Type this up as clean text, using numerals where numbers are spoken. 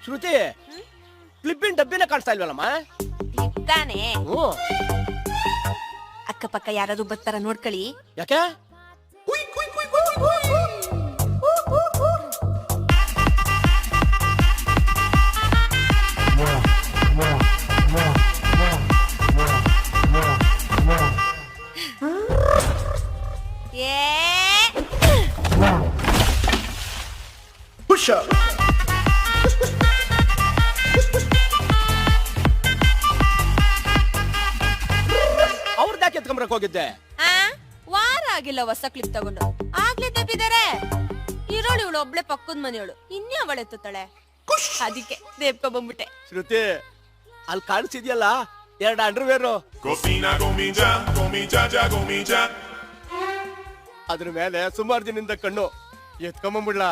ಶ್ರುತಿ ಕ್ಲಿಪ್ಪಿನ ಡಬ್ಬಿನ ಕಾಣಿಸ್ತಾ ಇಲ್ವಲ್ಲಮ್ಮ? ಇದ್ದಾನೆ. ಹ್ಮ್. ಅಕ್ಕಪಕ್ಕ ಯಾರಾದ್ರೂ ಬರ್ತಾರ ನೋಡ್ಕೊಳ್ಳಿ. ಯಾಕೆ? ಅವ್ರದ್ಯಾಕೆ ಎತ್ಕೊಂಬರಕ್ ಹೋಗಿದ್ದೆ? ವಾರ ಆಗಿಲ್ಲ ಹೊಸ ಕ್ಲಿಪ್ ತಗೊಂಡು, ಆಗ್ಲೇ ತಪ್ಪಿದಾರೆ. ಇರೋಳು ಇವಳು ಒಬ್ಳೆ ಪಕ್ಕದ ಮನೆಯವಳು, ಇನ್ನೇ ಅವಳೆ ಎತ್ತುತ್ತಾಳೆ. ಅದಕ್ಕೆ ದೇವ್ಕೊ ಬಂದ್ಬಿಟ್ಟೆ. ಶ್ರುತಿ ಅಲ್ಲಿ ಕಾಣಿಸಿದ್ಯಲ್ಲ 2 ಅಂಡರ್ವೇರು, ಅದ್ರ ಮೇಲೆ ಸುಮಾರು ದಿನದಿಂದ ಕಣ್ಣು ಎತ್ಕೊಂಬಂಬಿಡ್ಲಾ?